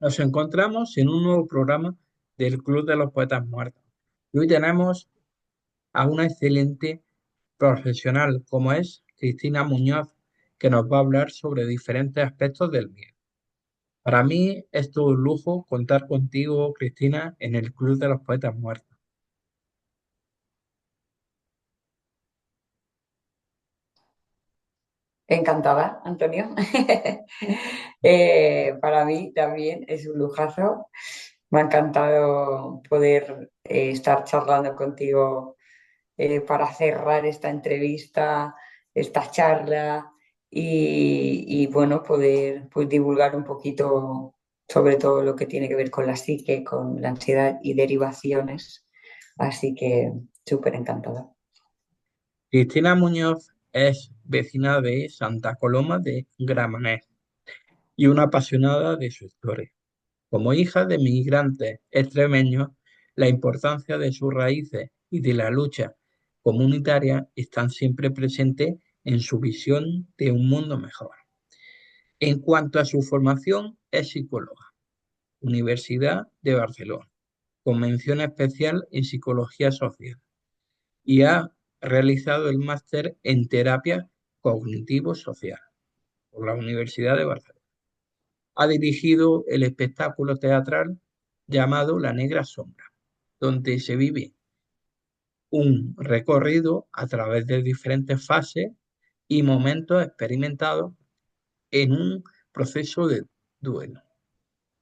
Nos encontramos en un nuevo programa del Club de los Poetas Muertos. Y hoy tenemos a una excelente profesional como es Cristina Muñoz, que nos va a hablar sobre diferentes aspectos del miedo. Para mí es todo un lujo contar contigo, Cristina, en el Club de los Poetas Muertos. Encantada, Antonio. Para mí también es un lujazo. Me ha encantado poder estar charlando contigo para cerrar esta entrevista, esta charla y, bueno, poder pues, divulgar un poquito sobre todo lo que tiene que ver con la psique, con la ansiedad y derivaciones. Así que súper encantada. Cristina Muñoz es vecina de Santa Coloma de Gramenet y una apasionada de su historia. Como hija de migrantes extremeños, la importancia de sus raíces y de la lucha comunitaria están siempre presentes en su visión de un mundo mejor. En cuanto a su formación, es psicóloga, Universidad de Barcelona, con mención especial en psicología social, y ha realizado el máster en terapia cognitivo-social por la Universidad de Barcelona. Ha dirigido el espectáculo teatral llamado La Negra Sombra, donde se vive un recorrido a través de diferentes fases y momentos experimentados en un proceso de duelo.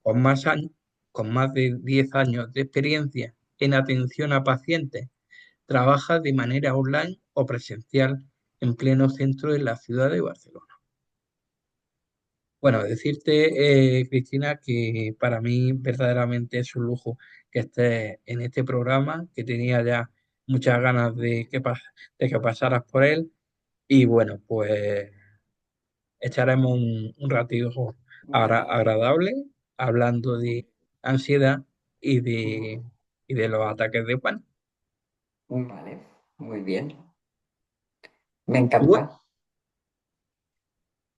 Con más, años, con más de 10 años de experiencia en atención a pacientes, trabaja de manera online o presencial en pleno centro de la ciudad de Barcelona. Bueno, decirte, Cristina, que para mí verdaderamente es un lujo que estés en este programa, que tenía ya muchas ganas de que pasaras por él. Y bueno, pues echaremos un ratito agradable hablando de ansiedad y de, y de los ataques de pánico. Vale, muy bien. Me Y, bueno, encanta.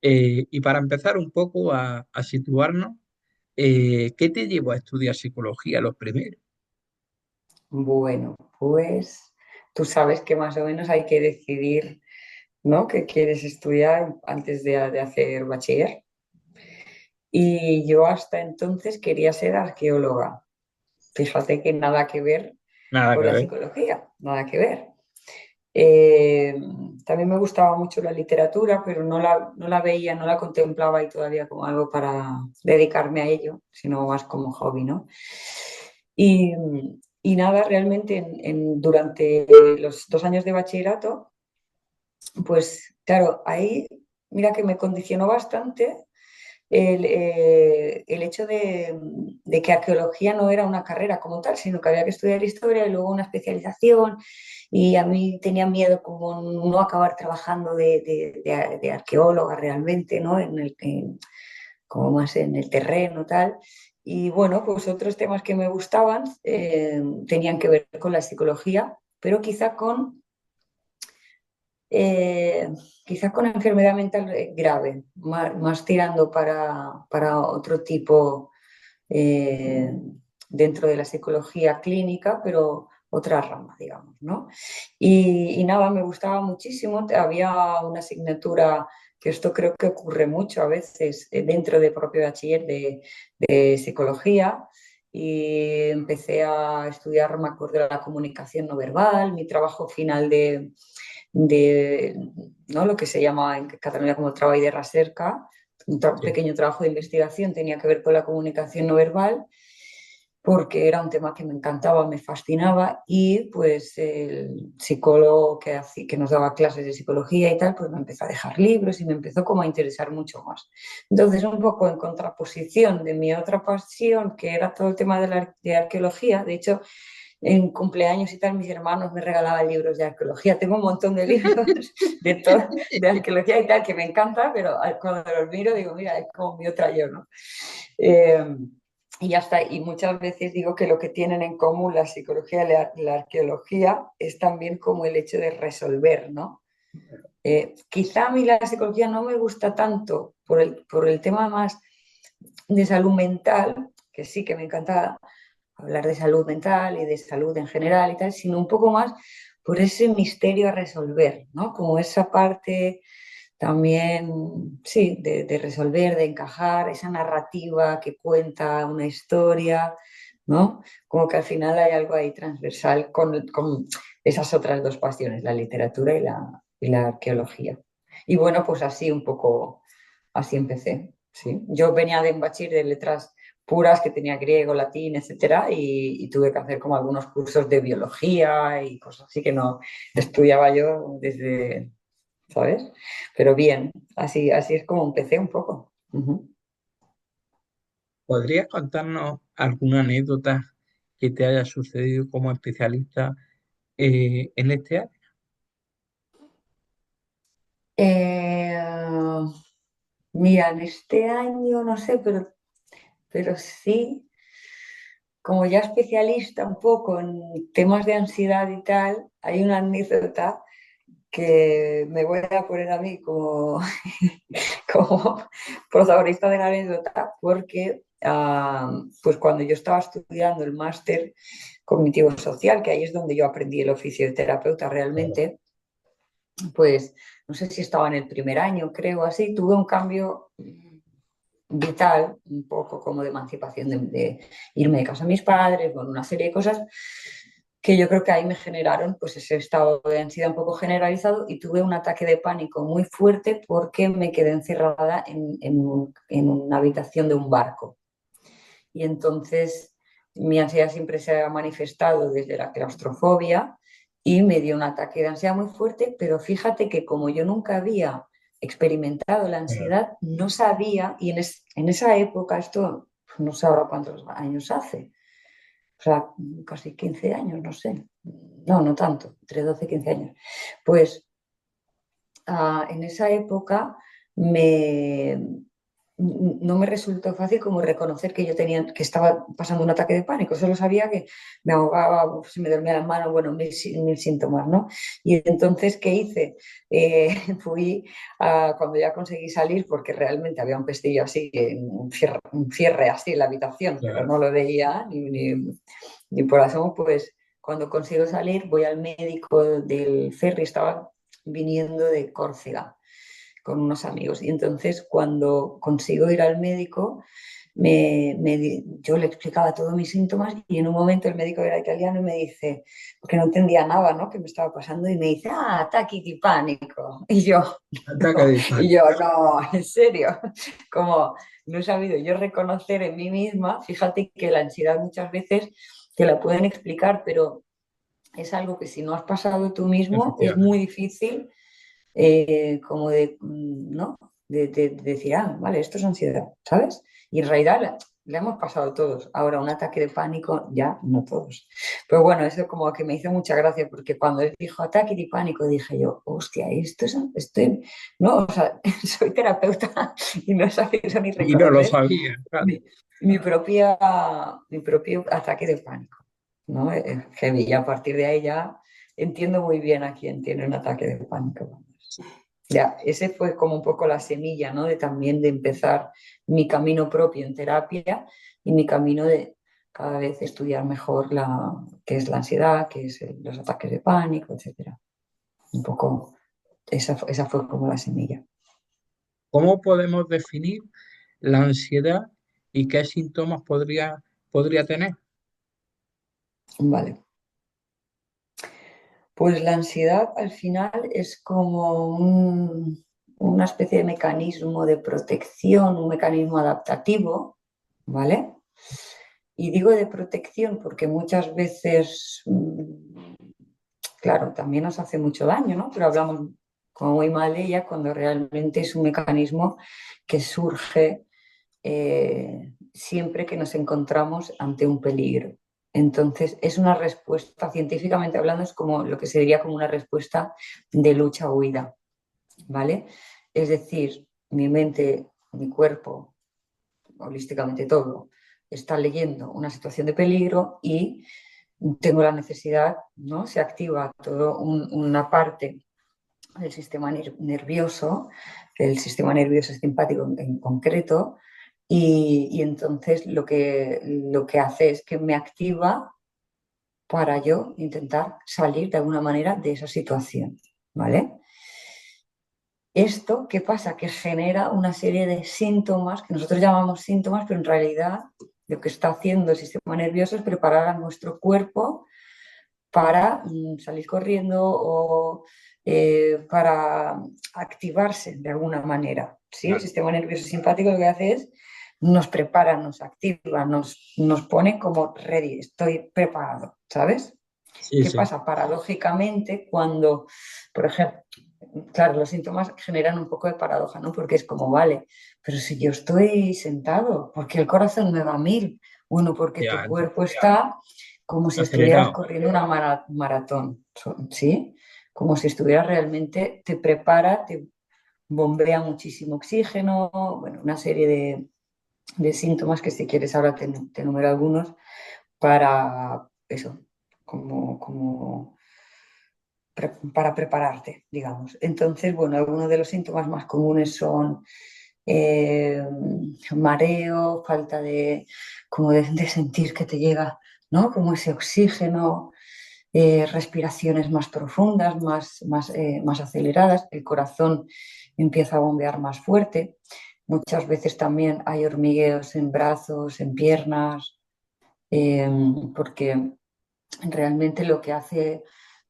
y para empezar un poco a situarnos, ¿qué te llevó a estudiar psicología los primeros? Bueno, pues tú sabes que más o menos hay que decidir, ¿no? ¿Qué quieres estudiar antes de hacer bachiller? Y yo hasta entonces quería ser arqueóloga. Fíjate que nada que ver Nada con que la ver. psicología, nada que ver. Eh, También me gustaba mucho la literatura, pero no la veía, no la contemplaba y todavía como algo para dedicarme a ello, sino más como hobby, ¿no? Y, y nada, realmente durante los 2 años de bachillerato, pues claro, ahí mira que me condicionó bastante el hecho de que arqueología no era una carrera como tal, sino que había que estudiar historia y luego una especialización. Y a mí tenía miedo como no acabar trabajando de arqueóloga realmente, ¿no? Como más en el terreno tal. Y bueno, pues otros temas que me gustaban tenían que ver con la psicología, pero eh, quizá con enfermedad mental grave, más tirando para otro tipo eh, dentro de la psicología clínica, pero otra rama, digamos, ¿no? Y nada, me gustaba muchísimo. Había una asignatura que esto creo que ocurre mucho a veces dentro del propio bachiller de psicología. Y empecé a estudiar, me acuerdo, la comunicación no verbal, mi trabajo final de ¿no? Lo que se llama en Cataluña como treball de recerca, Sí. pequeño trabajo de investigación, tenía que ver con la comunicación no verbal, porque era un tema que me encantaba, me fascinaba y pues el psicólogo que nos daba clases de psicología y tal, pues me empezó a dejar libros y me empezó como a interesar mucho más. Entonces, un poco en contraposición de mi otra pasión, que era todo el tema de arqueología, de hecho, en cumpleaños y tal, mis hermanos me regalaban libros de arqueología. Tengo un montón de libros de arqueología y tal que me encanta, pero cuando los miro digo, mira, es como mi otra yo, ¿no? Eh, y ya está. Y muchas veces digo que lo que tienen en común la psicología y la arqueología es también como el hecho de resolver, ¿no? Quizá a mí la psicología no me gusta tanto por el tema más de salud mental, que sí que me encanta hablar de salud mental y de salud en general y tal, sino un poco más por ese misterio a resolver, ¿no? Como esa parte también, sí, de resolver, de encajar, esa narrativa que cuenta una historia, ¿no? Como que al final hay algo ahí transversal con esas otras dos pasiones, la literatura y la arqueología. Y bueno, pues así un poco, así empecé, sí. Yo venía de un bachiller de letras puras que tenía griego, latín, etcétera, y tuve que hacer como algunos cursos de biología y cosas así que no estudiaba yo desde, ¿sabes? Pero bien, así es como empecé un poco. Ujú. ¿Podrías contarnos alguna anécdota que te haya sucedido como especialista en este área? Eh, Mira, en este año no sé, pero sí, como ya especialista un poco en temas de ansiedad y tal, hay una anécdota que me voy a poner a mí como, como protagonista de la anécdota, porque pues cuando yo estaba estudiando el máster cognitivo social, que ahí es donde yo aprendí el oficio de terapeuta Claro. realmente, pues no sé si estaba en el primer año, creo así, tuve un cambio vital, un poco como de emancipación, de irme de casa a mis padres, con una serie de cosas que yo creo que ahí me generaron pues ese estado de ansiedad un poco generalizado y tuve un ataque de pánico muy fuerte porque me quedé encerrada en una habitación de un barco. Y entonces mi ansiedad siempre se ha manifestado desde la claustrofobia y me dio un ataque de ansiedad muy fuerte, pero fíjate que como yo nunca había experimentado la Claro. ansiedad, no sabía, y en esa época, esto pues, no sé ahora cuántos años hace, o sea, casi 15 años, no sé, no, no tanto, entre 12 y 15 años, pues en esa época me, no me resultó fácil como reconocer que yo tenía, que estaba pasando un ataque de pánico. Solo sabía que me ahogaba, se me dormía la mano, bueno, mil síntomas, ¿no? Y entonces, ¿qué hice? Fui cuando ya conseguí salir, porque realmente había un pestillo así, un cierre así en la habitación, pero Claro. no lo veía ni por asomo, pues cuando consigo salir voy al médico del ferry, estaba viniendo de Córcega con unos amigos. Y entonces cuando consigo ir al médico, yo le explicaba todos mis síntomas y en un momento el médico era italiano y me dice, porque no entendía nada, ¿no? Que me estaba pasando y me dice, ataque de pánico. Y yo, Ataque no, de y pánico. yo, no, en serio, como no he sabido yo reconocer en mí misma, fíjate que la ansiedad muchas veces te la pueden explicar, pero es algo que si no has pasado tú mismo es muy Efectivamente. difícil como ¿no? De decir, vale, esto es ansiedad, ¿sabes? Y en realidad la hemos pasado todos. Ahora, un ataque de pánico, ya no todos. Pero bueno, eso como que me hizo mucha gracia, porque cuando él dijo ataque de pánico, dije yo, hostia, estoy, no, o sea, soy terapeuta y no he sabido ni Y no lo reconocer sabía, claro. mi, mi propio ataque de pánico, ¿no? Heavy. Y a partir de ahí ya entiendo muy bien a quién tiene un ataque de pánico. Ya, ese fue como un poco la semilla, ¿no? De también de empezar mi camino propio en terapia y mi camino de cada vez estudiar mejor qué es la ansiedad, qué es los ataques de pánico, etcétera. Un poco, esa fue como la semilla. ¿Cómo podemos definir la ansiedad y qué síntomas podría tener? Vale. Pues la ansiedad al final es como una especie de mecanismo de protección, un mecanismo adaptativo, ¿vale? Y digo de protección porque muchas veces, claro, también nos hace mucho daño, ¿no? Pero hablamos como muy mal de ella cuando realmente es un mecanismo que surge siempre que nos encontramos ante un peligro. Entonces, es una respuesta, científicamente hablando, es como lo que se diría como una respuesta de lucha-huida, ¿vale? Es decir, mi mente, mi cuerpo, holísticamente todo, está leyendo una situación de peligro y tengo la necesidad, ¿no? Se activa toda una parte del sistema nervioso, el sistema nervioso simpático en concreto, y entonces lo que hace es que me activa para yo intentar salir de alguna manera de esa situación, ¿vale? Esto, ¿qué pasa? Que genera una serie de síntomas que nosotros llamamos síntomas, pero en realidad lo que está haciendo el sistema nervioso es preparar a nuestro cuerpo para salir corriendo o para activarse de alguna manera. ¿Sí? El Claro. sistema nervioso simpático lo que hace es nos prepara, nos activa, nos pone como ready, estoy preparado, ¿sabes? Sí, ¿Qué sí, pasa? Paradójicamente, cuando, por ejemplo, claro, los síntomas generan un poco de paradoja, ¿no? Porque es como, vale, pero si yo estoy sentado, ¿por qué el corazón me va a mil? Bueno, porque tu ya, cuerpo está como si estuvieras acelerado. corriendo una maratón, ¿sí? Como si estuvieras realmente, te prepara, te bombea muchísimo oxígeno, bueno, una serie de síntomas que si quieres ahora te enumero algunos para eso, como para prepararte, digamos. Entonces, bueno, algunos de los síntomas más comunes son eh, mareo, falta de, como de sentir que te llega, ¿no? Como ese oxígeno, respiraciones más profundas, más aceleradas, el corazón empieza a bombear más fuerte. Muchas veces también hay hormigueos en brazos, en piernas, porque realmente lo que hace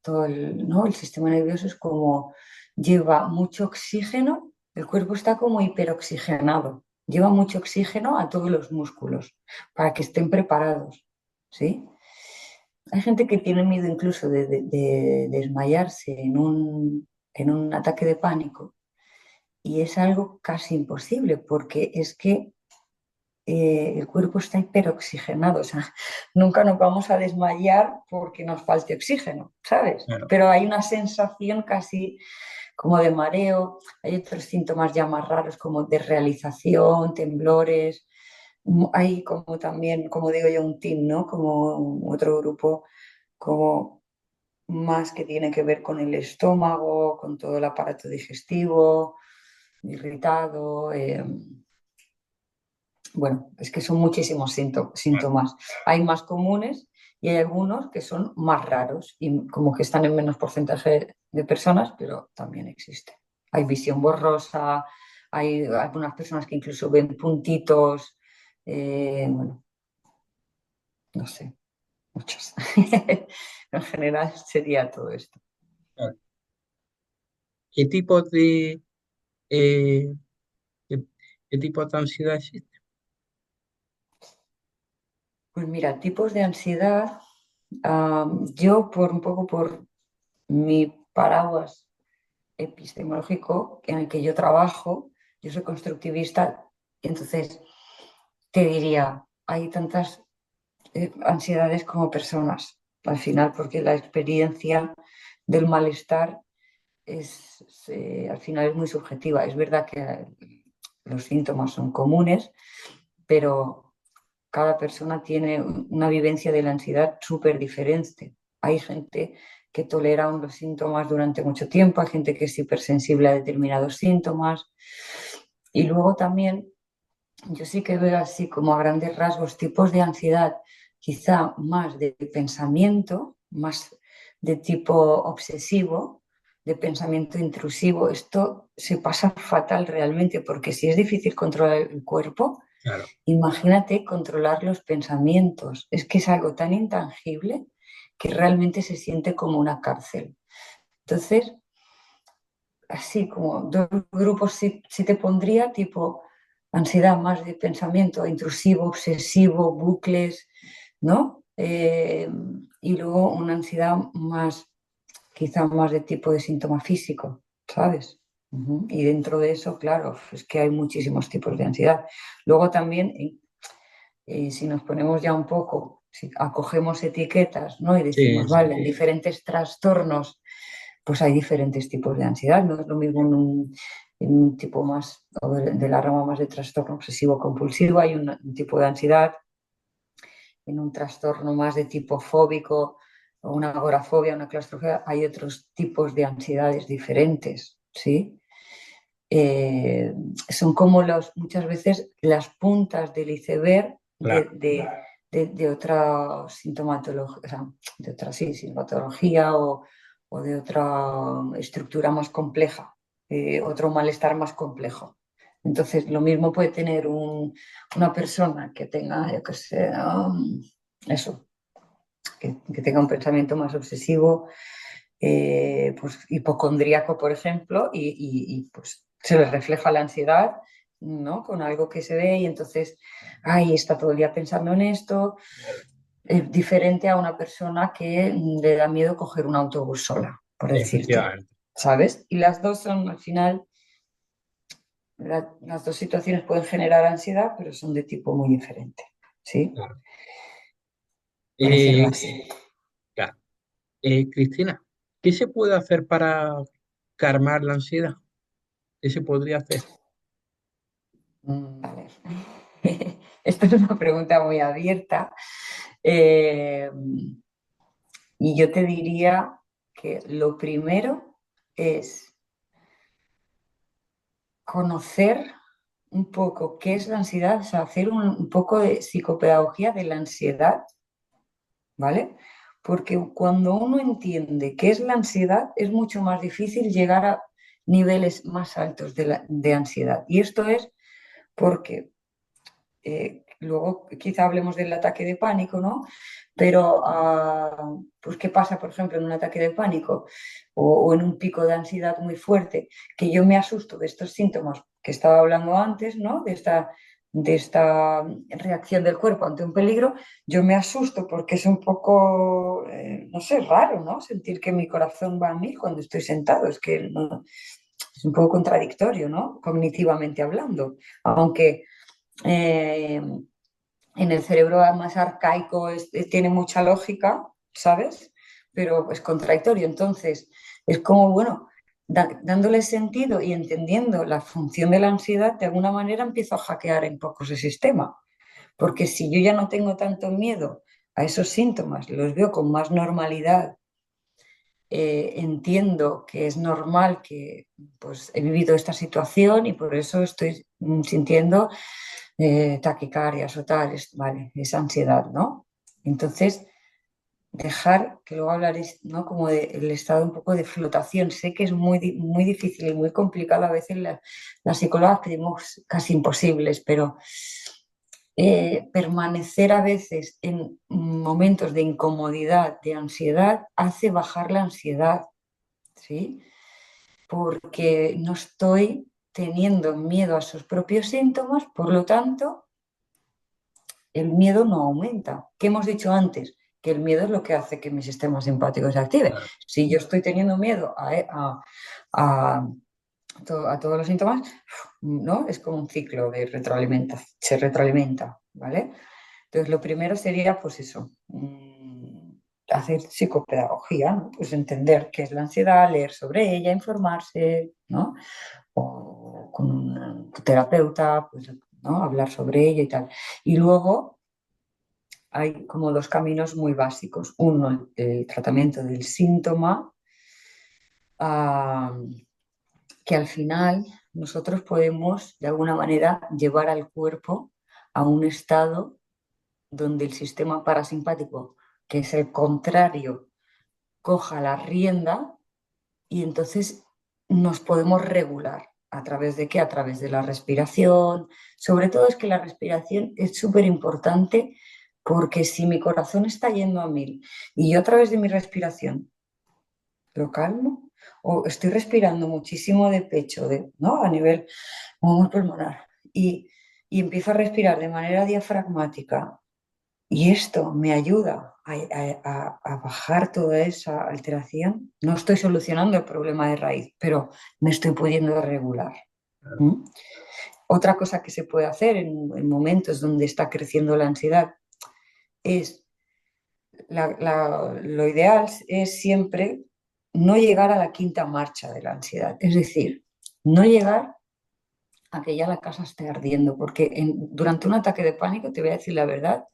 todo ¿no? el sistema nervioso es como lleva mucho oxígeno, el cuerpo está como hiperoxigenado, lleva mucho oxígeno a todos los músculos para que estén preparados, ¿sí? Hay gente que tiene miedo incluso de desmayarse en un ataque de pánico y es algo casi imposible porque es que el cuerpo está hiperoxigenado, o sea, nunca nos vamos a desmayar porque nos falte oxígeno, ¿sabes? Claro. Pero hay una sensación casi como de mareo, hay otros síntomas ya más raros como de realización, temblores, hay como también, como digo yo, un TIN, ¿no? Como otro grupo, como más que tiene que ver con el estómago, con todo el aparato digestivo, irritado. Bueno, es que son muchísimos Claro. síntomas. Hay más comunes y hay algunos que son más raros y como que están en menos porcentaje de personas, pero también existen. Hay visión borrosa, hay algunas personas que incluso ven puntitos, bueno, no sé, muchos. En general sería todo esto. Claro. ¿Qué tipo eh, qué, qué tipo de ansiedad existe? Pues mira, tipos de ansiedad, yo por un poco por mi paraguas epistemológico en el que yo trabajo, yo soy constructivista, y entonces te diría, hay tantas ansiedades como personas al final, porque la experiencia del malestar al final es muy subjetiva. Es verdad que los síntomas son comunes, pero cada persona tiene una vivencia de la ansiedad súper diferente. Hay gente que tolera los síntomas durante mucho tiempo, hay gente que es hipersensible a determinados síntomas. Y luego también yo sí que veo así como a grandes rasgos tipos de ansiedad, quizá más de pensamiento, más de tipo obsesivo, de pensamiento intrusivo. Esto se pasa fatal realmente porque si es difícil controlar el cuerpo, Claro. imagínate controlar los pensamientos. Es que es algo tan intangible que realmente se siente como una cárcel. Entonces, así como dos grupos sí te pondría, tipo ansiedad más de pensamiento intrusivo, obsesivo, bucles, ¿no? Y luego una ansiedad más, quizá más de tipo de síntoma físico, ¿sabes? Ujú. Y dentro de eso, claro, es que hay muchísimos tipos de ansiedad. Luego también si nos ponemos ya un poco, si acogemos etiquetas, ¿no? Y Sí, decimos, sí. vale, en diferentes trastornos, pues hay diferentes tipos de ansiedad, no es lo mismo en un tipo más, o de la rama más de trastorno obsesivo compulsivo, hay un tipo de ansiedad, en un trastorno más de tipo fóbico, o una agorafobia, una claustrofobia, hay otros tipos de ansiedades diferentes, ¿sí? eh, son como muchas veces las puntas del iceberg claro, de otra sintomatología, o sea, de otra sí, sintomatología o de otra estructura más compleja, otro malestar más complejo. Entonces, lo mismo puede tener una persona que tenga, yo qué sé, eso, que tenga un pensamiento más obsesivo, pues hipocondríaco, por ejemplo, pues se le refleja la ansiedad, ¿no? Con algo que se ve y entonces, ay, está todo el día pensando en esto. Es diferente a una persona que le da miedo coger un autobús sola, por decirte, efectivamente. ¿sabes? Y las dos son, al final, las dos situaciones pueden generar ansiedad, pero son de tipo muy diferente, ¿sí? Claro. Por decirlo Eh, así. claro. Cristina, ¿qué se puede hacer para calmar la ansiedad? ¿Qué se podría hacer? Vale. Esta es una pregunta muy abierta. Eh, y yo te diría que lo primero es conocer un poco qué es la ansiedad, o sea, hacer un poco de psicopedagogía de la ansiedad, ¿vale? Porque cuando uno entiende qué es la ansiedad, es mucho más difícil llegar a niveles más altos de ansiedad. Y esto es porque luego quizá hablemos del ataque de pánico, ¿no? Pero, pues, ¿qué pasa, por ejemplo, en un ataque de pánico o en un pico de ansiedad muy fuerte? Que yo me asusto de estos síntomas que estaba hablando antes, ¿no? De esta reacción del cuerpo ante un peligro, yo me asusto porque es un poco, no sé, raro, ¿no? Sentir que mi corazón va a mil cuando estoy sentado, es que es un poco contradictorio, ¿no? Cognitivamente hablando, aunque eh, en el cerebro más arcaico tiene mucha lógica, ¿sabes? Pero es contradictorio. Entonces, es como, bueno, dándole sentido y entendiendo la función de la ansiedad, de alguna manera empiezo a hackear un poco ese sistema. Porque si yo ya no tengo tanto miedo a esos síntomas, los veo con más normalidad, entiendo que es normal que pues, he vivido esta situación y por eso estoy sintiendo taquicardias o tal, vale, es ansiedad, ¿no? Entonces, dejar, que luego hablaréis, ¿no? Como del estado un poco de flotación. Sé que es muy difícil y muy complicado a veces las psicólogas pedimos casi imposibles, pero permanecer a veces en momentos de incomodidad, de ansiedad, hace bajar la ansiedad, ¿sí? Porque no estoy teniendo miedo a sus propios síntomas, por lo tanto, el miedo no aumenta. ¿Qué hemos dicho antes? Que el miedo es lo que hace que mi sistema simpático se active. Claro, Si yo estoy teniendo miedo a a todos los síntomas, ¿no? Es como un ciclo de retroalimentación, se retroalimenta, ¿vale? Entonces, lo primero sería, pues eso, hacer psicopedagogía, ¿no? Pues entender qué es la ansiedad, leer sobre ella, informarse, ¿no? O con un terapeuta, pues, ¿no? Hablar sobre ella y tal. Y luego hay como dos caminos muy básicos. Uno, el tratamiento del síntoma, ah, que al final nosotros podemos de alguna manera llevar al cuerpo a un estado donde el sistema parasimpático, que es el contrario, coja la rienda y entonces nos podemos regular. ¿A través de qué? A través de la respiración. Sobre todo es que la respiración es súper importante porque si mi corazón está yendo a mil y yo a través de mi respiración lo calmo o estoy respirando muchísimo de pecho, ¿no? A nivel muy pulmonar y empiezo a respirar de manera diafragmática y esto me ayuda a bajar toda esa alteración. No estoy solucionando el problema de raíz, pero me estoy pudiendo regular. claro. ¿Mm? Otra cosa que se puede hacer en momentos donde está creciendo la ansiedad es, lo ideal es siempre no llegar a la quinta marcha de la ansiedad. Es decir, no llegar a que ya la casa esté ardiendo, porque durante un ataque de pánico, te voy a decir la verdad,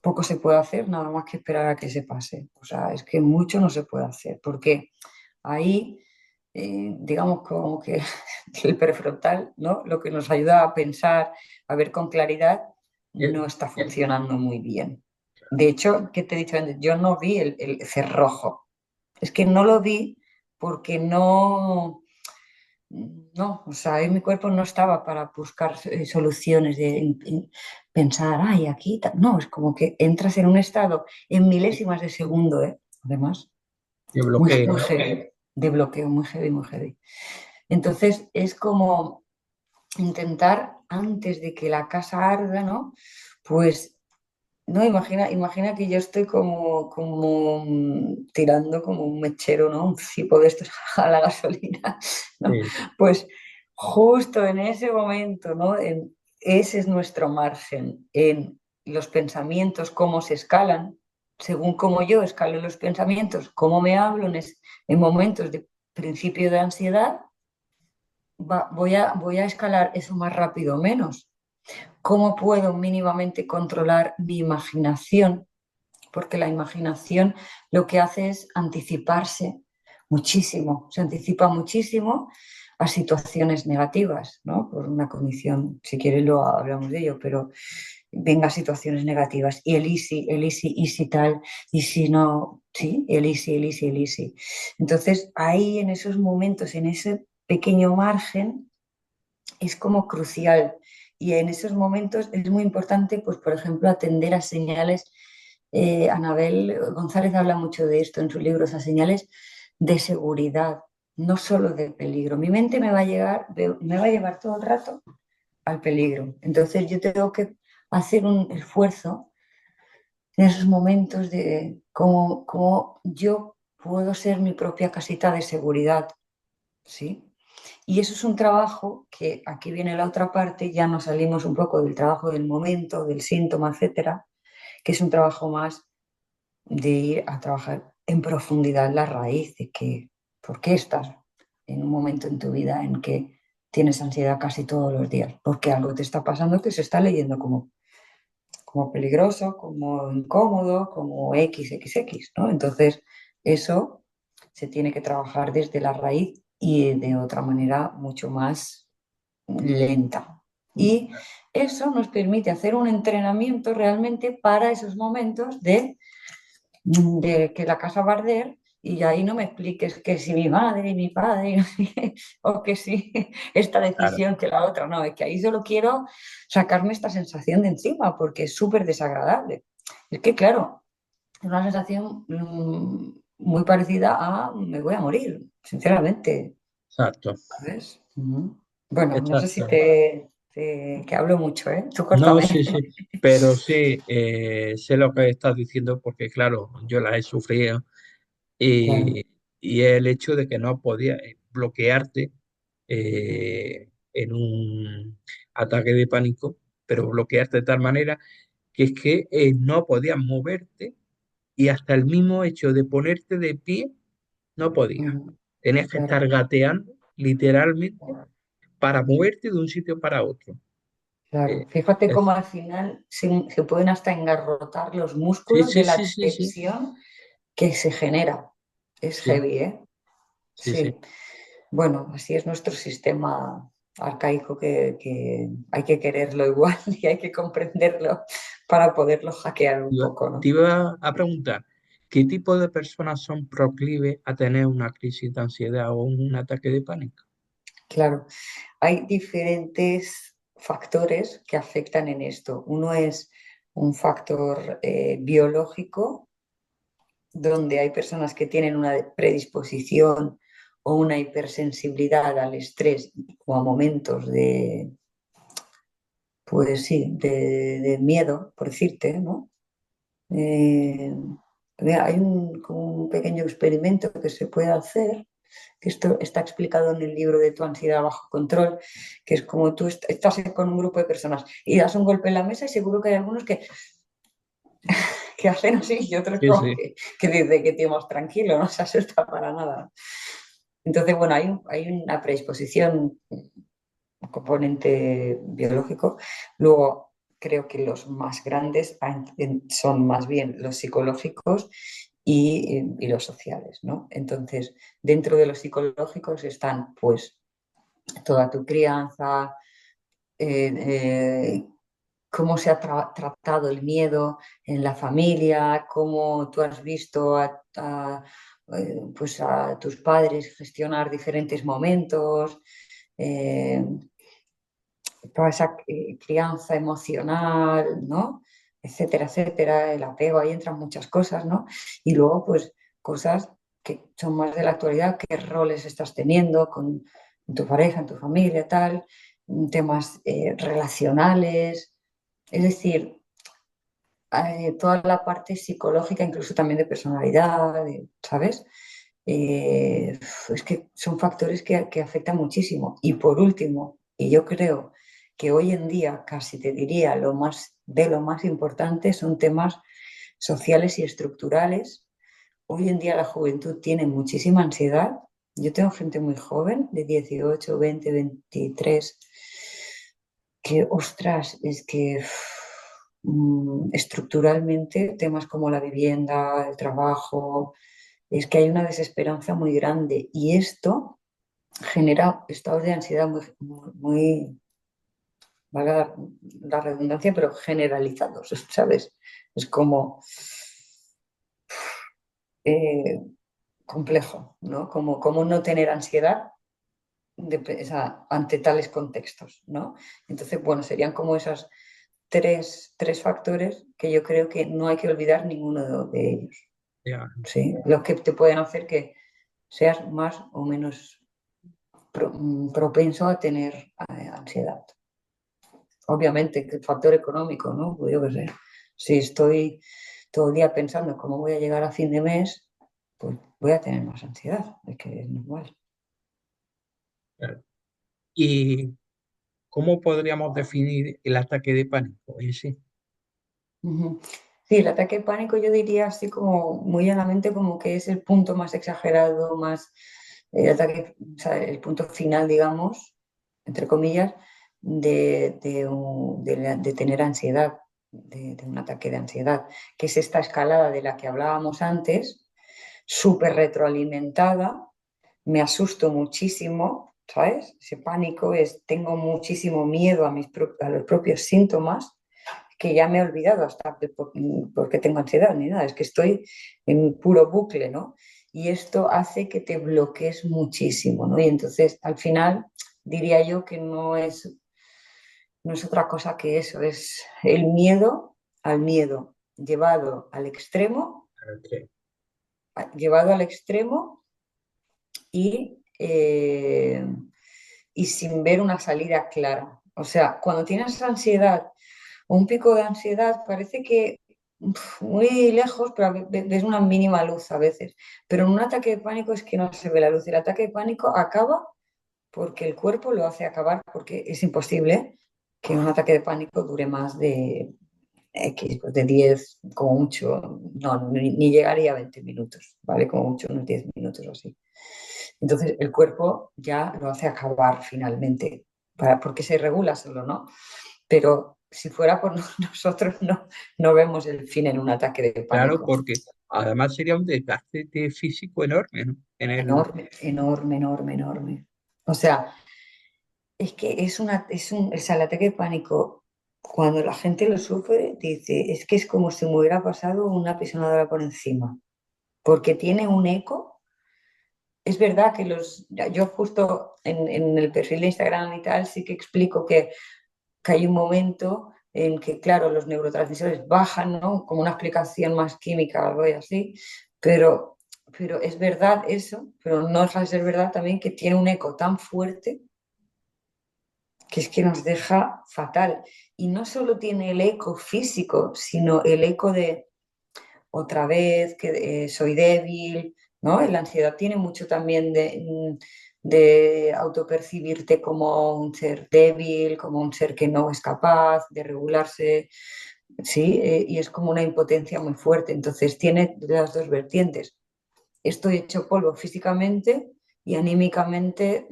poco se puede hacer, nada más que esperar a que se pase. O sea, es que mucho no se puede hacer, porque ahí digamos como que el prefrontal, ¿no? Lo que nos ayuda a pensar, a ver con claridad, Eh, no está funcionando muy bien. De hecho, ¿qué te he dicho antes? Yo no vi el cerrojo. Es que no lo vi porque no, o sea, mi cuerpo no estaba para buscar soluciones de pensar, ay, aquí, no, es como que entras en un estado en milésimas de segundo, ¿eh? Además, de muy, bloqueo. muy heavy, de bloqueo, muy heavy, muy heavy. Entonces, es como intentar, antes de que la casa arda, ¿no? Pues no, imagina que yo estoy como tirando como un mechero, ¿no? Un cipo de estos a la gasolina, ¿no? Sí, Pues justo en ese momento, ¿no? Ese es nuestro margen, en los pensamientos, cómo se escalan, según cómo yo escalo los pensamientos, cómo me hablo en momentos de principio de ansiedad, voy a escalar eso más rápido o menos. ¿Cómo puedo mínimamente controlar mi imaginación? Porque la imaginación lo que hace es anticiparse muchísimo, se anticipa muchísimo a situaciones negativas, ¿no? Por una condición, si quieres lo hablamos de ello, pero venga situaciones negativas y el easy tal, y si no, sí, el easy. Entonces, ahí en esos momentos, en ese pequeño margen, es como crucial. Y en esos momentos es muy importante, pues, por ejemplo, atender a señales. Anabel González habla mucho de esto en sus libros, a señales de seguridad, no solo de peligro. Mi mente me va a llevar todo el rato al peligro. Entonces yo tengo que hacer un esfuerzo en esos momentos de cómo yo puedo ser mi propia casita de seguridad, ¿sí? Y eso es un trabajo que aquí viene la otra parte, ya nos salimos un poco del trabajo del momento, del síntoma, etcétera, que es un trabajo más de ir a trabajar en profundidad la raíz de que, ¿por qué estás en un momento en tu vida en que tienes ansiedad casi todos los días? Porque algo te está pasando que se está leyendo como peligroso, como incómodo, como XXX, ¿no? Entonces, eso se tiene que trabajar desde la raíz y de otra manera mucho más lenta. Y eso nos permite hacer un entrenamiento realmente para esos momentos de que la casa va a arder y ahí no me expliques que si mi madre y mi padre no sé qué, o que si esta claro, decisión que la otra, no, es que ahí solo quiero sacarme esta sensación de encima porque es súper desagradable. Es que claro, es una sensación muy parecida a me voy a morir, sinceramente, exacto, ¿sabes? Ujú. Bueno, no sé si exacto. que hablo mucho, ¿eh? Tú No, córtame. sí, sí, pero sí, sé lo que estás diciendo porque, claro, yo la he sufrido Claro. y el hecho de que no podía bloquearte en un ataque de pánico, pero bloquearte de tal manera que es que no podías moverte y hasta el mismo hecho de ponerte de pie no podías. Ujú. Tenías que Claro. estar gateando literalmente para moverte de un sitio para otro. Claro, Eh, fíjate cómo es- al final se pueden hasta engarrotar los sí, músculos sí, de sí, la sí, sí, tensión que se genera. Es sí, heavy, ¿eh? sí, sí. Sí. Bueno, así es nuestro sistema arcaico que hay que quererlo igual y hay que comprenderlo para poderlo hackear un poco, Te ¿no? iba a preguntar, ¿qué tipo de personas son proclives a tener una crisis de ansiedad o un ataque de pánico? Claro, hay diferentes factores que afectan en esto. Uno es un factor biológico donde hay personas que tienen una predisposición o una hipersensibilidad al estrés o a momentos pues sí, de miedo, por decirte, ¿no? Eh, mira, hay como un pequeño experimento que se puede hacer, que esto está explicado en el libro de Tu ansiedad bajo control, que es como tú estás con un grupo de personas y das un golpe en la mesa y seguro que hay algunos que hacen así y otros Sí, como sí, que dice que tío más tranquilo, no se asusta para nada. Entonces, bueno, hay una predisposición, un componente biológico. Luego, creo que los más grandes son más bien los psicológicos y los sociales, ¿no? Entonces, dentro de los psicológicos están, pues, toda tu crianza, eh, eh, cómo se ha tratado el miedo en la familia, cómo tú has visto pues a tus padres gestionar diferentes momentos, eh, toda esa crianza emocional, ¿no? Etcétera, etcétera, el apego, ahí entran muchas cosas, ¿no? Y luego, pues, cosas que son más de la actualidad, qué roles estás teniendo con tu pareja, en tu familia, tal, temas relacionales, es decir, toda la parte psicológica, incluso también de personalidad, ¿sabes? Es que son factores que afectan muchísimo. Y por último, y yo creo que hoy en día casi te diría lo más importante son temas sociales y estructurales. Hoy en día la juventud tiene muchísima ansiedad. Yo tengo gente muy joven, de 18, 20, 23, que, ostras, es que estructuralmente temas como la vivienda, el trabajo, es que hay una desesperanza muy grande y esto genera estados de ansiedad valga la redundancia, pero generalizados, ¿sabes? Es como eh, complejo, ¿no? Como no tener ansiedad o sea, ante tales contextos, ¿no? Entonces, bueno, serían como esas tres factores que yo creo que no hay que olvidar ninguno de ellos, Ya, ¿sí? Los que te pueden hacer que seas más o menos propenso a tener ansiedad. Obviamente, que el factor económico, ¿no? Pues yo qué sé, si estoy todo el día pensando cómo voy a llegar a fin de mes, pues voy a tener más ansiedad, es que es normal. claro. ¿Y cómo podríamos definir el ataque de pánico en sí? Ujú. Sí, el ataque de pánico yo diría así como muy llanamente como que es el punto más exagerado, más el ataque, o sea, el punto final, digamos, entre comillas, de tener ansiedad, de un ataque de ansiedad, que es esta escalada de la que hablábamos antes, súper retroalimentada, me asusto muchísimo, ¿sabes? Ese pánico es, tengo muchísimo miedo a los propios síntomas que ya me he olvidado hasta por qué tengo ansiedad ni nada, es que estoy en puro bucle, ¿no? Y esto hace que te bloquees muchísimo, ¿no? Y entonces, al final, diría yo que no es otra cosa que eso, es el miedo al miedo, Claro que, llevado al extremo y, eh, y sin ver una salida clara. O sea, cuando tienes ansiedad un pico de ansiedad, parece que muy lejos, pero ves una mínima luz a veces. Pero en un ataque de pánico es que no se ve la luz. El ataque de pánico acaba porque el cuerpo lo hace acabar, porque es imposible que un ataque de pánico dure más de X, pues de 10 como mucho, no, ni llegaría a 20 minutos, ¿vale? Como mucho unos 10 minutos o así. Entonces el cuerpo ya lo hace acabar finalmente, porque se regula solo, ¿no? Pero si fuera por nosotros, no vemos el fin en un ataque de claro, pánico. porque además sería un desgaste físico enorme, ¿no? En el, Enorme, enorme, enorme, enorme. O sea, es que o sea, el ataque de pánico, cuando la gente lo sufre, dice, es que es como si me hubiera pasado una pisonadora por encima, porque tiene un eco. Es verdad que yo justo en el perfil de Instagram y tal, sí que explico que hay un momento en que, claro, los neurotransmisores bajan, ¿no? Como una explicación más química, algo así, pero, pero es verdad eso, pero no deja de ser verdad también que tiene un eco tan fuerte que es que nos deja fatal. Y no solo tiene el eco físico, sino el eco de otra vez, que soy débil, ¿no? La ansiedad tiene mucho también de autopercibirte como un ser débil, como un ser que no es capaz de regularse, ¿sí? Y es como una impotencia muy fuerte. Entonces tiene las dos vertientes. Estoy hecho polvo físicamente y anímicamente,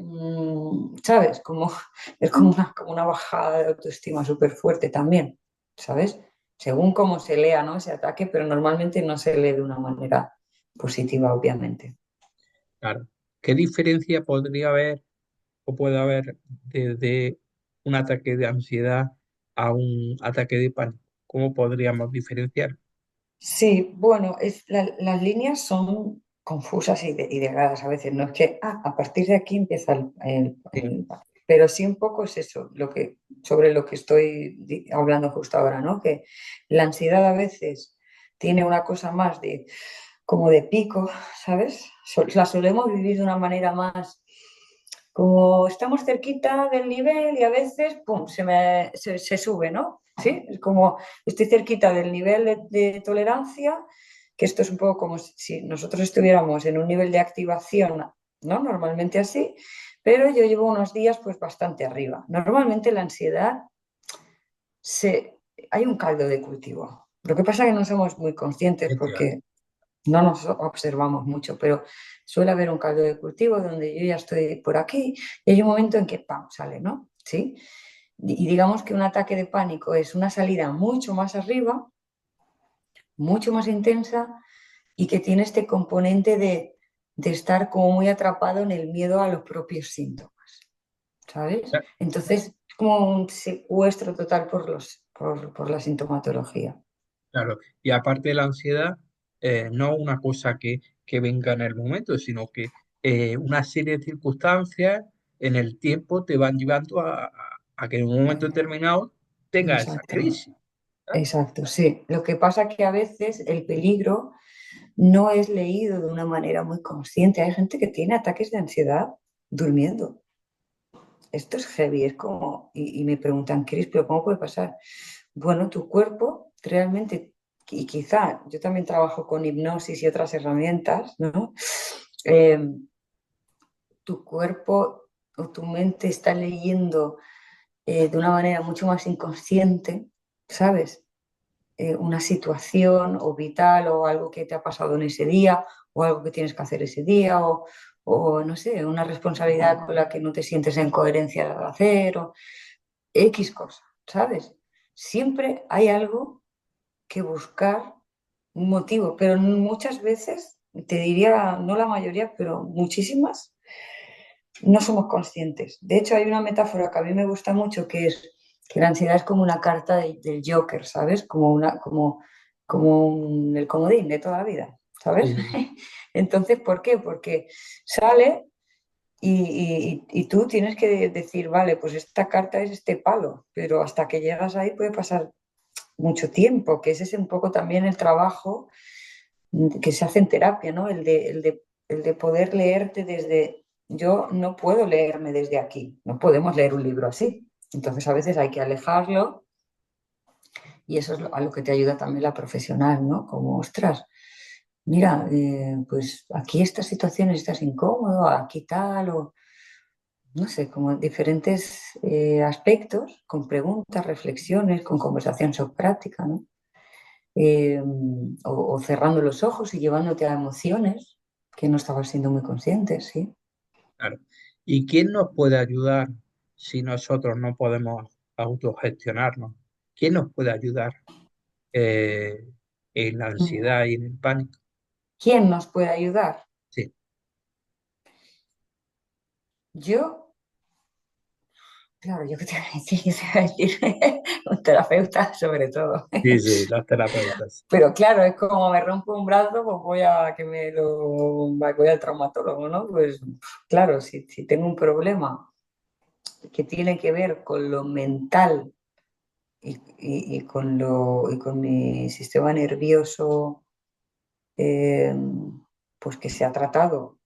¿sabes? Es como una bajada de autoestima súper fuerte también, ¿sabes? Según cómo se lea, ¿no? Ese ataque, pero normalmente no se lee de una manera. positiva, obviamente. Claro. ¿Qué diferencia podría haber o puede haber desde un ataque de ansiedad a un ataque de pánico? ¿Cómo podríamos diferenciar? Sí, bueno, las líneas son confusas y delgadas a veces. No es que a partir de aquí empieza Sí, pero sí un poco es eso, sobre lo que estoy hablando justo ahora, ¿no? Que la ansiedad a veces tiene una cosa más de como de pico, ¿sabes? La solemos vivir de una manera más como estamos cerquita del nivel y a veces, pum, se sube, ¿no? ¿Sí? Es como estoy cerquita del nivel de tolerancia, que esto es un poco como si nosotros estuviéramos en un nivel de activación, ¿no? Normalmente así, pero yo llevo unos días pues bastante arriba. Normalmente la ansiedad hay un caldo de cultivo. Lo que pasa es que no somos muy conscientes efectivamente. porque no nos observamos mucho, pero suele haber un caldo de cultivo donde yo ya estoy por aquí y hay un momento en que ¡pam! Sale, ¿no? ¿Sí? Y digamos que un ataque de pánico es una salida mucho más arriba, mucho más intensa y que tiene este componente de estar como muy atrapado en el miedo a los propios síntomas, ¿sabes? Entonces es como un secuestro total por la sintomatología. Claro, y aparte de la ansiedad, no una cosa que venga en el momento, sino que una serie de circunstancias en el tiempo te van llevando a que en un momento determinado tengas esa Exacto, crisis. ¿Sabes? exacto, sí. Lo que pasa es que a veces el peligro no es leído de una manera muy consciente. Hay gente que tiene ataques de ansiedad durmiendo. Esto es heavy, es como, y me preguntan, Cris, ¿pero cómo puede pasar? Bueno, tu cuerpo realmente, y quizá yo también trabajo con hipnosis y otras herramientas, ¿no? Eh, Tu cuerpo o tu mente está leyendo de una manera mucho más inconsciente, ¿sabes? Una situación o vital o algo que te ha pasado en ese día o algo que tienes que hacer ese día o no sé, una responsabilidad con la que no te sientes en coherencia al hacer o X cosa, ¿sabes? Siempre hay algo que buscar, un motivo, pero muchas veces, te diría, no la mayoría, pero muchísimas, no somos conscientes. De hecho, hay una metáfora que a mí me gusta mucho que es que la ansiedad es como una carta del Joker, ¿sabes? El comodín de toda la vida, ¿sabes? Sí, Entonces, ¿por qué? Porque sale y tú tienes que decir, vale, pues esta carta es este palo, pero hasta que llegas ahí puede pasar mucho tiempo, que ese es un poco también el trabajo que se hace en terapia, ¿no? El de poder leerte desde, yo no puedo leerme desde aquí, no podemos leer un libro así. Entonces a veces hay que alejarlo y eso es a lo que te ayuda también la profesional, ¿no? Como, ostras, mira, pues aquí esta situación estás incómodo, aquí tal, o no sé, como diferentes aspectos, con preguntas, reflexiones, con conversación socrática, ¿no? O cerrando los ojos y llevándote a emociones que no estabas siendo muy conscientes, ¿sí? claro. ¿Y quién nos puede ayudar si nosotros no podemos autogestionarnos? ¿Quién nos puede ayudar en la Mm. ansiedad y en el pánico? ¿Quién nos puede ayudar? Sí, Yo, claro, yo qué te voy a decir, yo te voy a decir un terapeuta sobre todo. sí, sí, los terapeutas. Pero claro, es como me rompo un brazo, pues voy al traumatólogo, ¿no? Pues claro, si tengo un problema que tiene que ver con lo mental y con mi sistema nervioso, eh, pues que se ha tratado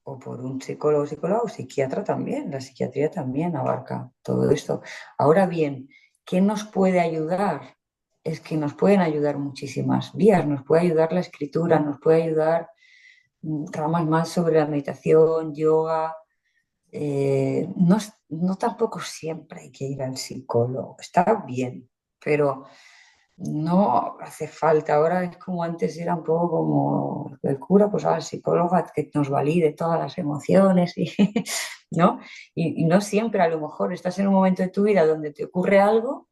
o por un psicólogo, psicóloga o psiquiatra también. La psiquiatría también abarca todo esto. Ahora bien, ¿qué nos puede ayudar? Es que nos pueden ayudar muchísimas vías. Nos puede ayudar la escritura, nos puede ayudar ramas más sobre la meditación, yoga. No, no tampoco siempre hay que ir al psicólogo. Está bien, pero no hace falta. Ahora es como antes era un poco como el cura, pues ahora el psicólogo que nos valide todas las emociones ¿no? Y no siempre, a lo mejor estás en un momento de tu vida donde te ocurre algo,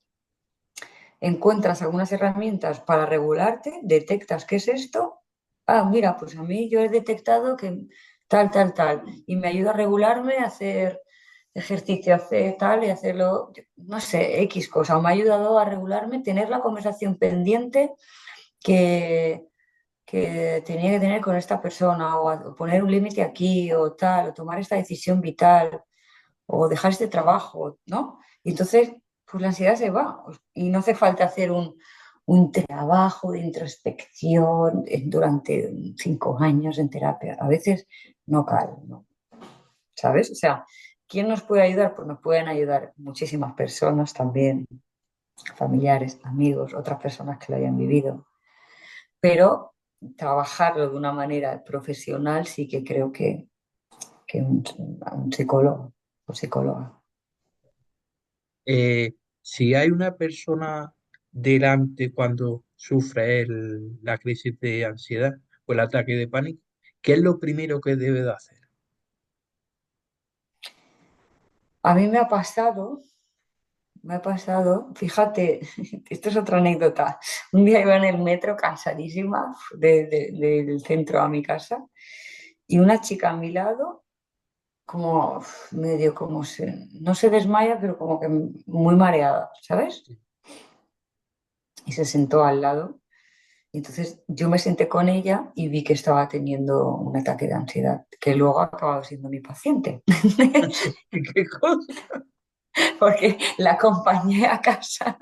encuentras algunas herramientas para regularte, detectas qué es esto ah, mira, pues a mí yo he detectado que tal, tal, tal, y me ayuda a regularme, a hacer ejercicio, hacer tal y hacerlo, no sé, X cosa, o me ha ayudado a regularme, tener la conversación pendiente que, que tenía que tener con esta persona, o poner un límite aquí, o tal, o tomar esta decisión vital, o dejar este trabajo, ¿no? Y entonces, pues la ansiedad se va y no hace falta hacer un trabajo de introspección durante 5 años en terapia. A veces no cae, ¿no? ¿Sabes? O sea, ¿quién nos puede ayudar? Pues nos pueden ayudar muchísimas personas también, familiares, amigos, otras personas que lo hayan vivido, pero trabajarlo de una manera profesional sí que creo que un psicólogo o psicóloga. Si hay una persona delante cuando sufre la crisis de ansiedad o el ataque de pánico, ¿qué es lo primero que debe de hacer? A mí me ha pasado, fíjate, esto es otra anécdota. Un día iba en el metro cansadísima del centro a mi casa y una chica a mi lado, como medio como no se desmaya, pero como que muy mareada, ¿sabes? Y se sentó al lado. Y entonces yo me senté con ella y vi que estaba teniendo un ataque de ansiedad, que luego ha acabado siendo mi paciente. ¿Qué cosa? Porque la acompañé a casa,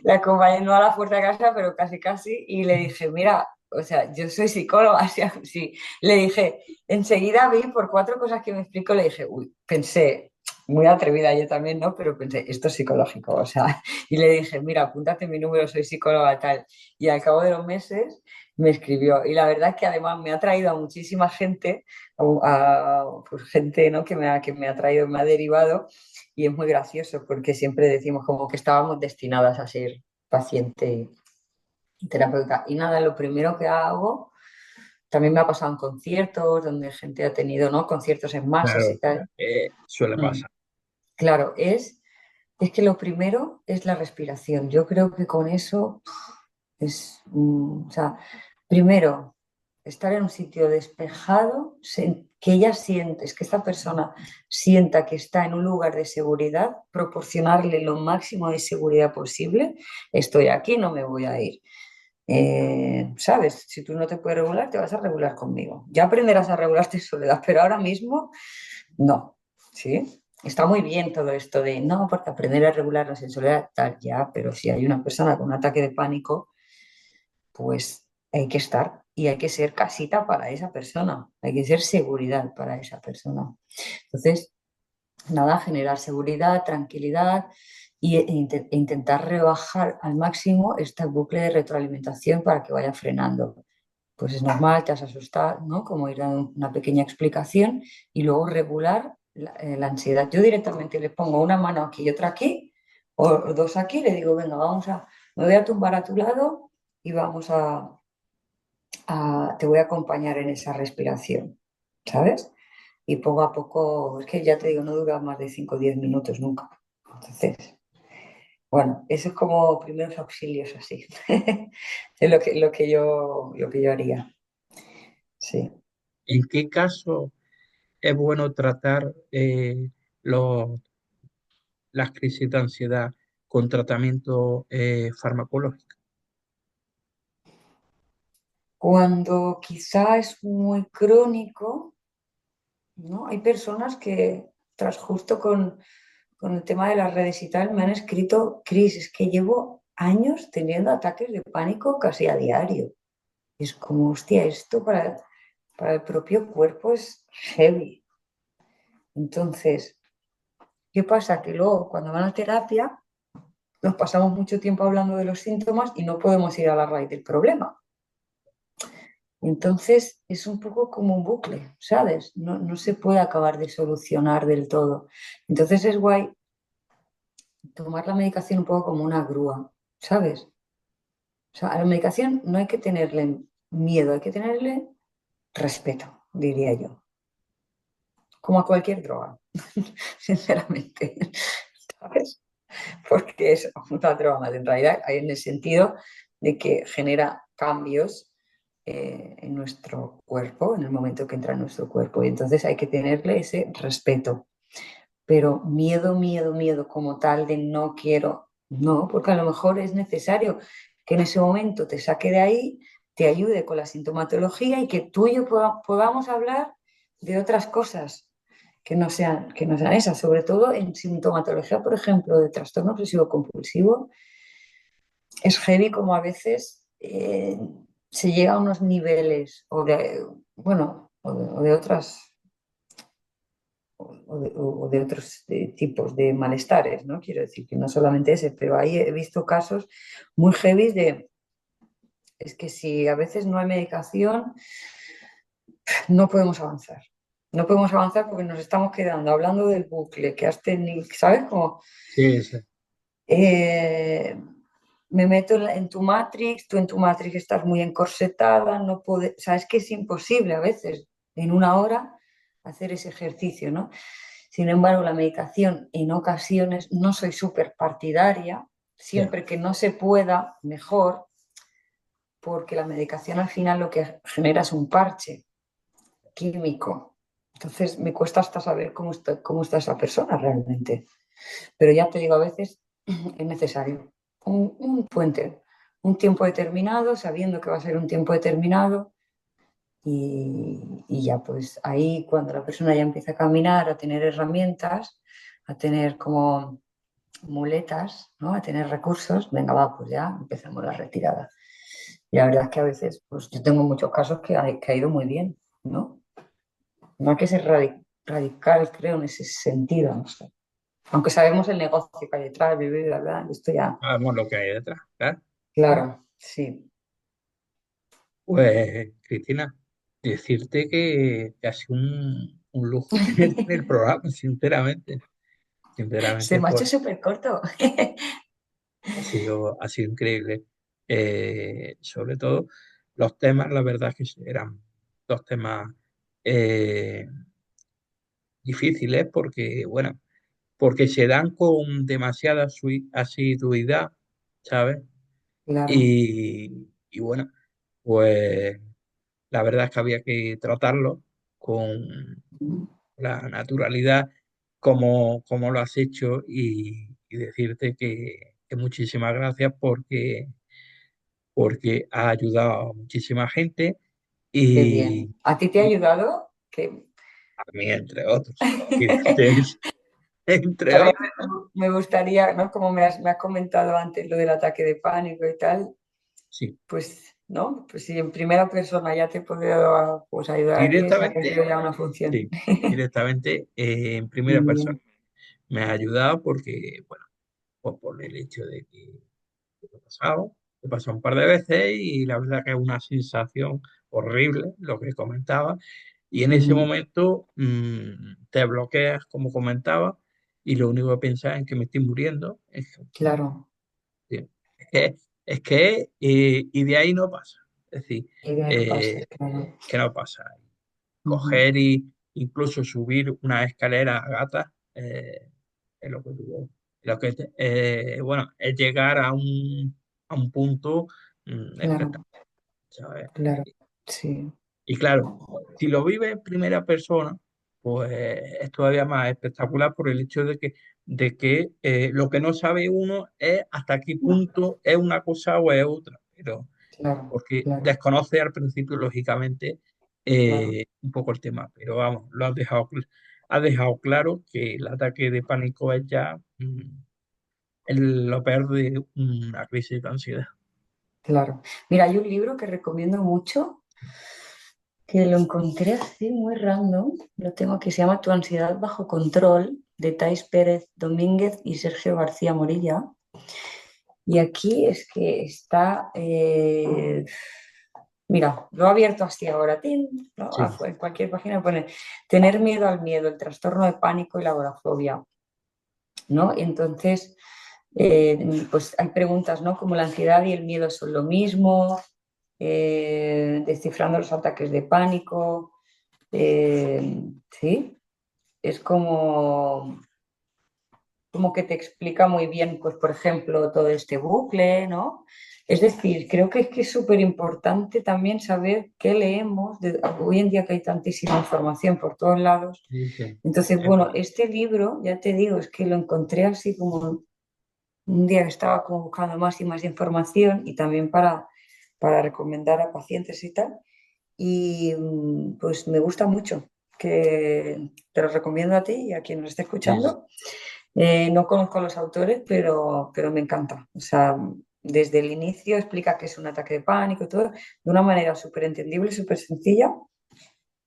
la acompañé no a la puerta de casa, pero casi casi, y le dije, mira, o sea, yo soy psicóloga, así, así. Le dije, enseguida vi por 4 cosas que me explicó, le dije, uy, pensé, muy atrevida yo también, ¿no? Pero pensé, esto es psicológico, o sea, y le dije, mira, apúntate mi número, soy psicóloga tal, y al cabo de los meses me escribió, y la verdad es que además me ha traído a muchísima gente, pues gente, ¿no? Que me ha traído, me ha derivado, y es muy gracioso porque siempre decimos como que estábamos destinadas a ser paciente y terapeuta. Y nada, lo primero que hago, también me ha pasado en conciertos, donde gente ha tenido, ¿no? Conciertos en masas y Claro, tal. suele Mm. pasar. Claro, es que lo primero es la respiración. Yo creo que con eso o sea, primero, estar en un sitio despejado, que ella siente, es que esta persona sienta que está en un lugar de seguridad, proporcionarle lo máximo de seguridad posible. Estoy aquí, no me voy a ir. ¿Sabes? Si tú no te puedes regular, te vas a regular conmigo. Ya aprenderás a regularte en soledad, pero ahora mismo no. ¿Sí? Está muy bien todo esto de no, porque aprender a regularnos en soledad, tal, ya, pero si hay una persona con un ataque de pánico, pues hay que estar y hay que ser casita para esa persona, hay que ser seguridad para esa persona. Entonces, nada, generar seguridad, tranquilidad e intentar rebajar al máximo este bucle de retroalimentación para que vaya frenando. Pues es normal, te has asustado, ¿no? Como ir dando una pequeña explicación y luego regular la ansiedad. Yo directamente le pongo una mano aquí y otra aquí, o dos aquí, le digo, venga, me voy a tumbar a tu lado y vamos te voy a acompañar en esa respiración, ¿sabes? Y poco a poco, es que ya te digo, no dura más de 5 o 10 minutos nunca. Entonces, bueno, eso es como primeros auxilios así. Es lo que yo haría. Sí. ¿En qué caso es bueno tratar los, las crisis de ansiedad con tratamiento farmacológico? Cuando quizá es muy crónico, ¿no? Hay personas que, tras justo con el tema de las redes y tal, me han escrito, Cris, es que llevo años teniendo ataques de pánico casi a diario. Es como, hostia, esto para el propio cuerpo es heavy. Entonces, ¿qué pasa? Que luego cuando van a terapia nos pasamos mucho tiempo hablando de los síntomas y no podemos ir a la raíz del problema. Entonces es un poco como un bucle, ¿sabes? No se puede acabar de solucionar del todo. Entonces es guay tomar la medicación un poco como una grúa, ¿sabes? O sea, a la medicación no hay que tenerle miedo, hay que tenerle respeto, diría yo, como a cualquier droga, sinceramente, ¿sabes? Porque es una droga más, en realidad, en el sentido de que genera cambios en nuestro cuerpo, en el momento que entra en nuestro cuerpo. Y entonces hay que tenerle ese respeto. Pero miedo, miedo, miedo como tal de no quiero, no, porque a lo mejor es necesario que en ese momento te saque de ahí, te ayude con la sintomatología y que tú y yo podamos hablar de otras cosas que no sean esas, sobre todo en sintomatología, por ejemplo, de trastorno obsesivo compulsivo. Es heavy como a veces se llega a unos niveles bueno, o de otras o de otros tipos de malestares, ¿no? Quiero decir que no solamente ese, pero ahí he visto casos muy heavy es que si a veces no hay medicación, no podemos avanzar. No podemos avanzar porque nos estamos quedando hablando del bucle, que has tenido, ¿sabes? Como Sí, sí. eh, me meto en tu Matrix, tú en tu Matrix estás muy encorsetada, no puedes, o sea, es que es imposible a veces en una hora hacer ese ejercicio, ¿no? Sin embargo, la medicación en ocasiones no soy súper partidaria, Ya. siempre que no se pueda, mejor, porque la medicación al final lo que genera es un parche químico. Entonces me cuesta hasta saber cómo está esa persona realmente. Pero ya te digo, a veces es necesario un puente, un tiempo determinado, sabiendo que va a ser un tiempo determinado y ya pues ahí cuando la persona ya empieza a caminar, a tener herramientas, a tener como muletas, ¿no? A tener recursos, venga, va, pues ya empezamos la retirada. Y la verdad es que a veces, pues yo tengo muchos casos que ha ido muy bien, ¿no? No hay que ser radical, creo, en ese sentido, no sé. Aunque sabemos el negocio que hay detrás, vivir, bla, bla, esto ya, Sabemos lo que hay detrás, claro. claro, sí. Pues, Cristina, decirte que ha sido un lujo tenerte en el programa, sinceramente. Se Sinceramente, me ha hecho pues súper corto. ha sido increíble. Sobre todo los temas, la verdad es que eran dos temas eh, difíciles porque, bueno, porque se dan con demasiada asiduidad, ¿sabes? Claro, Y bueno, pues la verdad es que había que tratarlo con la naturalidad como lo has hecho y decirte que muchísimas gracias porque ha ayudado a muchísima gente qué y, bien. ¿A ti te ha y ayudado? Que a mí, entre otros, evidentemente, entre también otros, me gustaría, ¿no? Como me has comentado antes lo del ataque de pánico y tal, sí, pues, ¿no? Pues si en primera persona ya te he podido pues, ayudar a ti, esa ha directamente, sido ya una función. sí, directamente en primera Muy persona. bien, Me ha ayudado porque, bueno, pues por el hecho de que he pasado un par de veces y la verdad que es una sensación horrible, lo que comentaba, y en ese ujú, momento te bloqueas, como comentaba, y lo único que piensas es que me estoy muriendo. claro, Es que, y de ahí no pasa, es decir, y de ahí no pasas, eh, claro. que no pasa. Ujú, Coger y incluso subir una escalera a gatas, es lo que tuvo. Bueno, es llegar a un punto claro, espectacular, ¿sabes? claro, sí, Y claro, si lo vive en primera persona, pues es todavía más espectacular por el hecho de que lo que no sabe uno es hasta qué punto es una cosa o es otra. Pero claro, porque claro, desconoce al principio, lógicamente, claro, un poco el tema, pero vamos, has dejado claro que el ataque de pánico es ya lo peor de una crisis de ansiedad. claro. Mira, hay un libro que recomiendo mucho, que lo encontré así muy random, lo tengo aquí, se llama Tu ansiedad bajo control, de Thais Pérez Domínguez y Sergio García Morilla. Y aquí es que está, mira, lo he abierto así ahora, ¡tin! ¿No? Sí, En cualquier página pone tener miedo al miedo, el trastorno de pánico y la agorafobia, ¿no? Entonces, pues hay preguntas, ¿no? Como la ansiedad y el miedo son lo mismo, descifrando los ataques de pánico, sí, es como como que te explica muy bien, pues por ejemplo, todo este bucle, ¿no? Es decir, creo que es súper importante también saber qué leemos. Hoy en día que hay tantísima información por todos lados. Dice, Entonces, es bueno, verdad. este libro, ya te digo, es que lo encontré así como un día que estaba como buscando más y más información y también para recomendar a pacientes y tal. Y pues me gusta mucho, que te lo recomiendo a ti y a quien nos esté Sí, sí. escuchando. No conozco a los autores, pero me encanta. O sea, desde el inicio explica que es un ataque de pánico y todo, de una manera súper entendible, súper sencilla.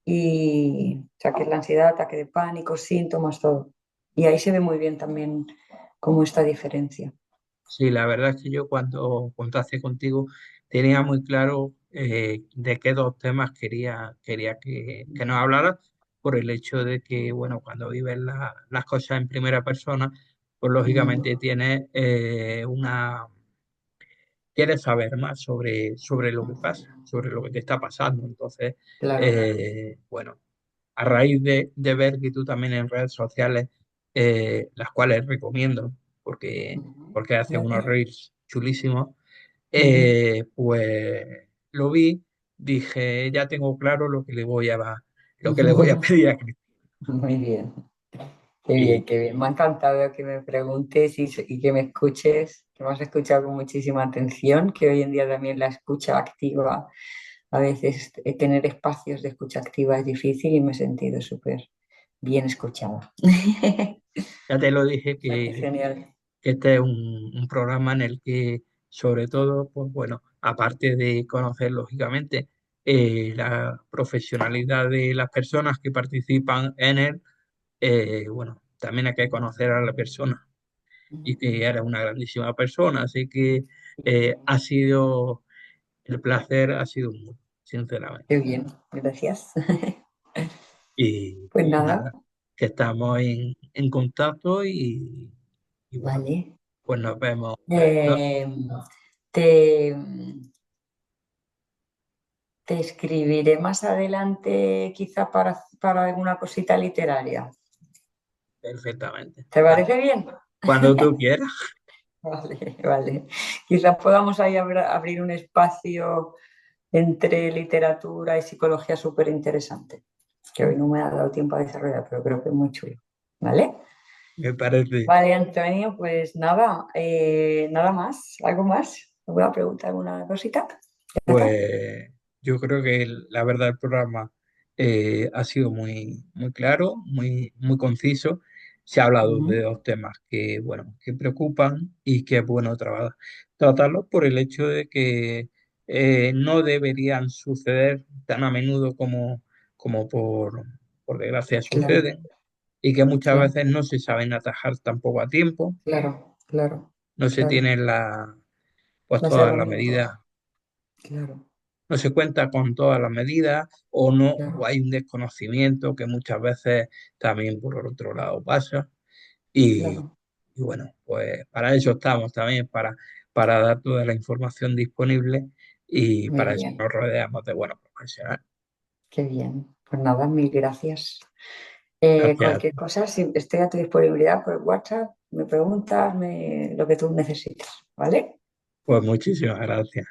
Y, o sea, que es la ansiedad, ataque de pánico, síntomas, todo. Y ahí se ve muy bien también cómo esta diferencia. Sí, la verdad es que yo cuando contacté contigo tenía muy claro de qué dos temas quería que nos hablaras, por el hecho de que, bueno, cuando vives las cosas en primera persona, pues lógicamente Mm, tienes quieres saber más sobre lo que pasa, sobre lo que te está pasando. Entonces, claro. bueno, a raíz de ver que tú también en redes sociales, las cuales recomiendo, porque, Ujú. porque haces unos Gracias. reels chulísimos, Ujú. pues lo vi, dije, ya tengo claro lo que le voy a pedir a Cristina. Muy bien. Qué Y bien, qué bien. Me ha encantado que me preguntes y que me escuches, que me has escuchado con muchísima atención, que hoy en día también la escucha activa, a veces tener espacios de escucha activa es difícil y me he sentido súper bien escuchada. ya te lo dije O sea, que genial. que este es un programa en el que, sobre todo, pues bueno, aparte de conocer lógicamente la profesionalidad de las personas que participan en él, bueno, también hay que conocer a la persona y que eres una grandísima persona, así que ha sido, el placer ha sido mucho, sinceramente. Qué bien, gracias. Y, Pues y nada, nada, que estamos en contacto y bueno, vale. pues nos vemos. No, Eh, te, te escribiré más adelante, quizá para alguna cosita literaria. perfectamente. ¿Te parece bien? Cuando tú quieras. Vale, vale. Quizás podamos ahí abrir un espacio entre literatura y psicología súper interesante, que hoy no me ha dado tiempo a desarrollar, pero creo que es muy chulo. ¿Vale? Me parece. Vale, Antonio, pues nada, nada más. ¿Algo más? ¿Alguna pregunta, alguna cosita? ¿Ya está? Pues yo creo que la verdad el programa ha sido muy claro, muy conciso. Se ha hablado de Ujú. dos temas que, bueno, que preocupan y que es bueno tratarlos por el hecho de que no deberían suceder tan a menudo como por desgracia Claro, suceden y que muchas claro, veces no se saben atajar tampoco a tiempo, claro, claro, no se claro. tienen pues Las todas las herramientas. medidas, Claro, no se cuenta con todas las medidas o no, o claro, hay un desconocimiento que muchas veces también por otro lado pasa. Y, claro. y bueno, pues para eso estamos también, para dar toda la información disponible y Muy para eso bien, nos rodeamos de buenos profesionales. qué bien. Pues nada, mil gracias. Gracias. Cualquier cosa, si estoy a tu disponibilidad por WhatsApp, me preguntas lo que tú necesites, ¿vale? Pues muchísimas gracias.